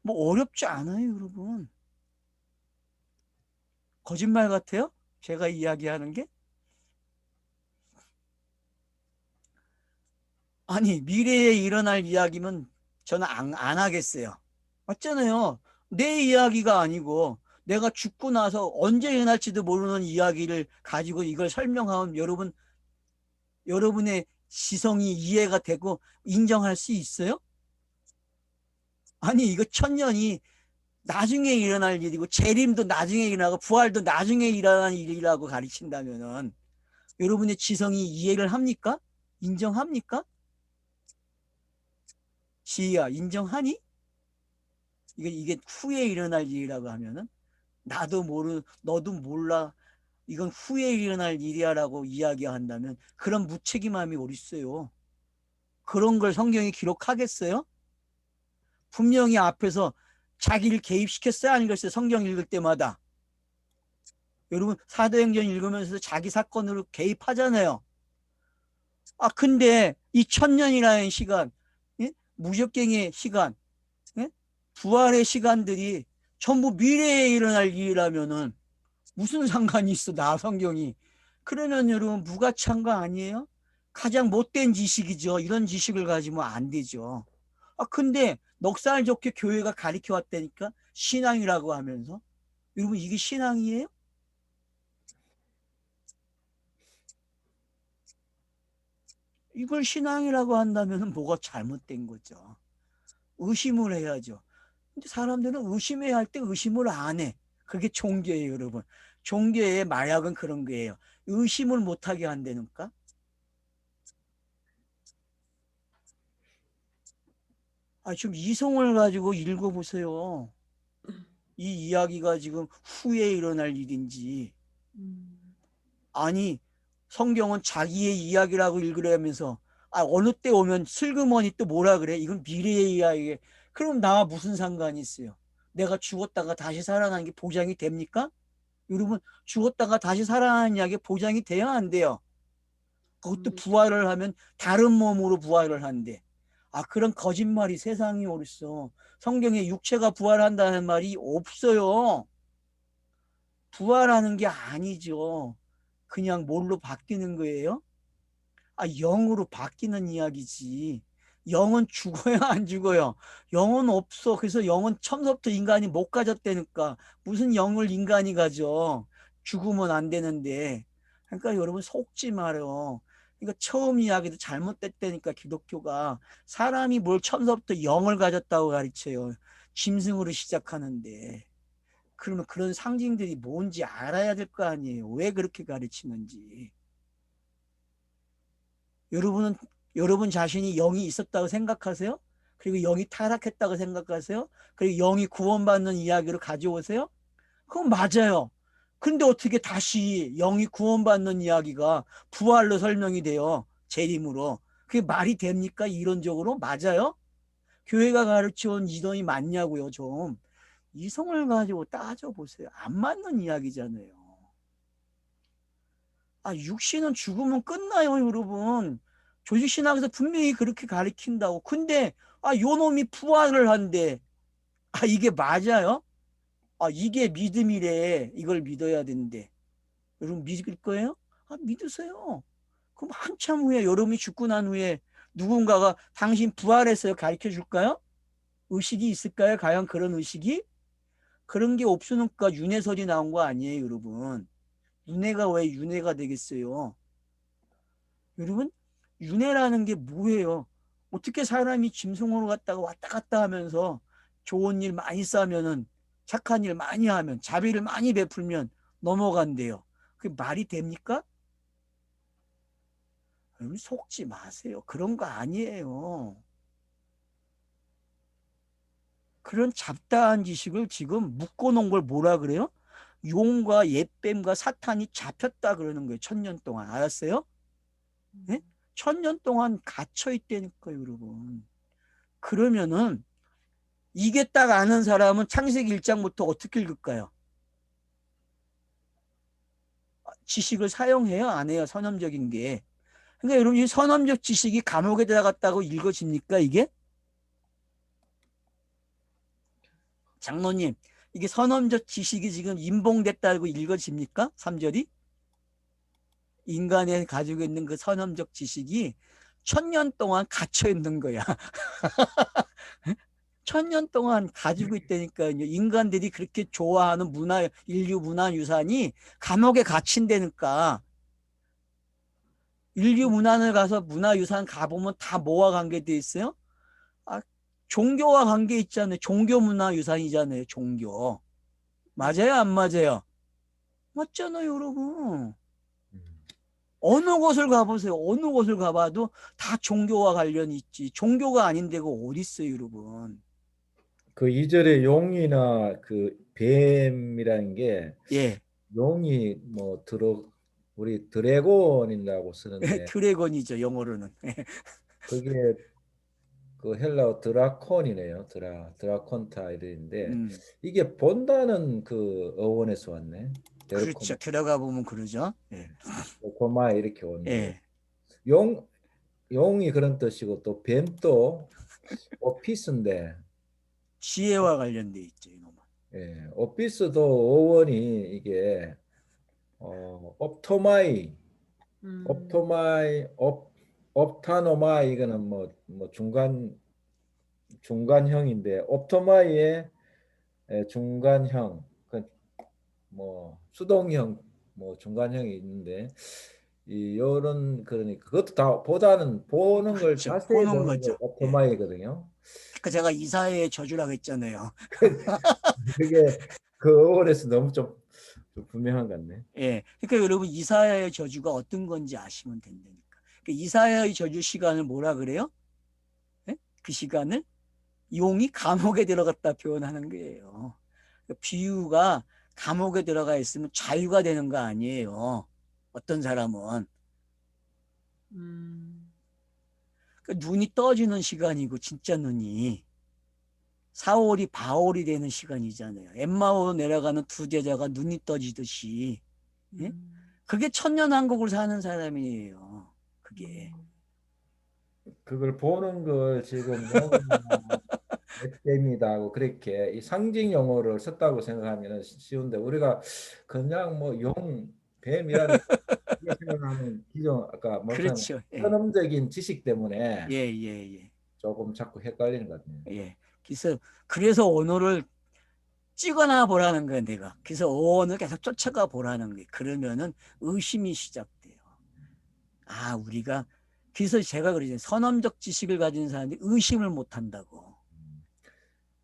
뭐 어렵지 않아요, 여러분. 거짓말 같아요? 제가 이야기하는 게? 아니, 미래에 일어날 이야기면 저는 안 하겠어요. 맞잖아요. 내 이야기가 아니고 내가 죽고 나서 언제 일어날지도 모르는 이야기를 가지고 이걸 설명하면 여러분의 지성이 이해가 되고 인정할 수 있어요? 아니, 이거 1000년이 나중에 일어날 일이고 재림도 나중에 일어나고 부활도 나중에 일어나는 일이라고 가르친다면은 여러분의 지성이 이해를 합니까? 인정합니까? 지희야, 인정하니? 이게 후에 일어날 일이라고 하면은 너도 몰라. 이건 후에 일어날 일이야라고 이야기한다면 그런 무책임함이 어딨어요. 그런 걸 성경이 기록하겠어요? 분명히 앞에서 자기를 개입시켰어요? 아니겠어요? 성경 읽을 때마다. 여러분 사도행전 읽으면서 자기 사건으로 개입하잖아요. 아, 근데 이 1000년이라는 시간, 예? 무적갱의 시간, 예? 부활의 시간들이 전부 미래에 일어날 일이라면은 무슨 상관이 있어, 나 성경이. 그러면 여러분 무가치한 거 아니에요? 가장 못된 지식이죠. 이런 지식을 가지면 안 되죠. 아, 근데 넉살 좋게 교회가 가르쳐 왔다니까 신앙이라고 하면서. 여러분 이게 신앙이에요? 이걸 신앙이라고 한다면 뭐가 잘못된 거죠. 의심을 해야죠. 근데 사람들은 의심해야 할 때 의심을 안 해. 그게 종교예요, 여러분. 종교의 마약은 그런 거예요. 의심을 못하게 한다니까. 좀 이성을 가지고 읽어보세요. 이 이야기가 지금 후에 일어날 일인지. 아니, 성경은 자기의 이야기라고 읽으려면서 어느 때 오면 슬그머니 또 뭐라 그래? 이건 미래의 이야기. 그럼 나와 무슨 상관이 있어요? 내가 죽었다가 다시 살아나는 게 보장이 됩니까? 여러분, 죽었다가 다시 살아나는 이야기 보장이 돼야 안 돼요. 그것도 부활을 하면 다른 몸으로 부활을 한대. 그런 거짓말이 세상에 어딨어. 성경에 육체가 부활한다는 말이 없어요. 부활하는 게 아니죠. 그냥 뭘로 바뀌는 거예요? 영으로 바뀌는 이야기지. 영은 죽어야 안 죽어요. 영은 없어. 그래서 영은 처음부터 인간이 못 가졌다니까. 무슨 영을 인간이 가져. 죽으면 안 되는데. 그러니까 여러분 속지 말아요. 그러니까 처음 이야기도 잘못됐다니까 기독교가. 사람이 뭘 처음부터 영을 가졌다고 가르쳐요. 짐승으로 시작하는데. 그러면 그런 상징들이 뭔지 알아야 될 거 아니에요. 왜 그렇게 가르치는지. 여러분은 여러분 자신이 영이 있었다고 생각하세요? 그리고 영이 타락했다고 생각하세요? 그리고 영이 구원받는 이야기를 가져오세요? 그건 맞아요. 근데 어떻게 다시 영이 구원받는 이야기가 부활로 설명이 돼요? 재림으로. 그게 말이 됩니까? 이론적으로? 맞아요? 교회가 가르쳐온 이론이 맞냐고요, 좀. 이성을 가지고 따져보세요. 안 맞는 이야기잖아요. 육신은 죽으면 끝나요, 여러분. 조직신학에서 분명히 그렇게 가르친다고. 근데, 요 놈이 부활을 한대. 이게 맞아요? 이게 믿음이래. 이걸 믿어야 된대. 여러분 믿을 거예요? 믿으세요. 그럼 한참 후에, 여러분이 죽고 난 후에 누군가가 당신 부활했어요 가르쳐 줄까요? 의식이 있을까요? 과연 그런 의식이? 그런 게 없으니까 윤회설이 나온 거 아니에요, 여러분. 윤회가 왜 윤회가 되겠어요? 여러분, 윤회라는 게 뭐예요? 어떻게 사람이 짐승으로 갔다가 왔다 갔다 하면서 좋은 일 많이 싸면은, 착한 일 많이 하면, 자비를 많이 베풀면 넘어간대요. 그게 말이 됩니까? 여러분 속지 마세요. 그런 거 아니에요. 그런 잡다한 지식을 지금 묶어놓은 걸 뭐라 그래요? 용과 옛뱀과 사탄이 잡혔다 그러는 거예요. 1000년 동안. 알았어요? 네? 1000년 동안 갇혀 있다니까, 여러분. 그러면은 이게 딱 아는 사람은 창세기 1장부터 어떻게 읽을까요? 지식을 사용해요? 안 해요? 선험적인 게. 그러니까 여러분, 이 선험적 지식이 감옥에 들어갔다고 읽어집니까, 이게? 장로님, 이게 선험적 지식이 지금 인봉됐다고 읽어집니까? 3절이? 인간에 가지고 있는 그 선험적 지식이 1000년 동안 갇혀 있는 거야. 1000년 동안 가지고 있다니까요. 인간들이 그렇게 좋아하는 인류 문화 유산이 감옥에 갇힌다니까. 인류 문화를 가서 문화유산 가보면 다 뭐와 관계돼 있어요? 종교와 관계 있잖아요. 종교 문화유산이잖아요. 종교. 맞아요? 안 맞아요? 맞잖아요, 여러분. 어느 곳을 가보세요. 어느 곳을 가봐도 다 종교와 관련이 있지. 종교가 아닌 데가 어디 있어요, 여러분. 그 이절의 용이나 그 뱀이라는 게 예. 용이 우리 드래곤이라고 쓰는데 드래곤이죠, 영어로는. 그게 그 헬라어 드라콘이네요. 드라콘타 이랬는데 음, 이게 본다는 그 어원에서 왔네. 그렇죠. 들어가 보면 그러죠. 예. 고마 이렇게 오는데 예. 용 용이 그런 뜻이고 또 뱀도 오피스인데 지혜와 관련돼 있죠, 이놈은. 오피스도 어원이 이게 옵토마이 음, 옵토마이 옵타노마이 이거는 뭐 중간형인데 옵토마이의 중간형 그뭐 수동형 뭐 중간형이 있는데 이 요런 그러니까 그것도 다 보는 걸 그렇죠. 자세히 보는 보는 걸 거죠. 예. 옵토마이거든요. 제가 이사회의 저주라고 했잖아요. 그게 그 어원에서 너무 좀 분명한 것 같네. 예. 그러니까 여러분 이사야의 저주가 어떤 건지 아시면 된다니까. 그러니까 이사야의 저주 시간을 뭐라 그래요? 예? 그 시간을 용이 감옥에 들어갔다 표현하는 거예요. 그 비유가 감옥에 들어가 있으면 자유가 되는 거 아니에요. 어떤 사람은 음, 그 눈이 떠지는 시간이고 진짜 눈이 사월이 바월이 되는 시간이잖아요. 엠마오로 내려가는 두 제자가 눈이 떠지듯이 예? 음, 그게 천년왕국을 사는 사람이에요. 그게 음, 그걸 보는 걸 지금 용이나 뱀이다 하고 그렇게 이 상징 용어를 썼다고 생각하면 쉬운데 우리가 그냥 뭐 용, 뱀이라는 게 생각하는 기존 아까 말한 그렇죠. 예. 현험적인 지식 때문에 예, 예, 예. 조금 자꾸 헷갈리는 것 같네요. 예. 그래서 언어를 찍어나 보라는 거야, 내가. 그래서 어원을 계속 쫓아가 보라는 거야. 그러면은 의심이 시작돼요. 아, 그래서 제가 그러잖아요. 선험적 지식을 가진 사람들이 의심을 못 한다고.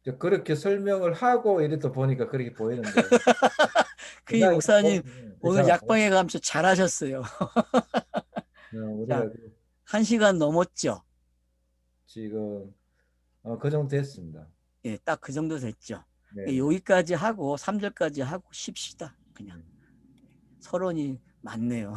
이제 그렇게 설명을 하고 이랬다 보니까 그렇게 보이는데 그 그냥 목사님 오늘 잘안 보여. 약방에 감시 잘하셨어요. 자, 우리가 1시간 넘었죠? 지금 그 정도 됐습니다. 예, 딱 그 정도 됐죠. 네. 여기까지 하고 3절까지 하고 쉽시다. 그냥 서론이 많네요.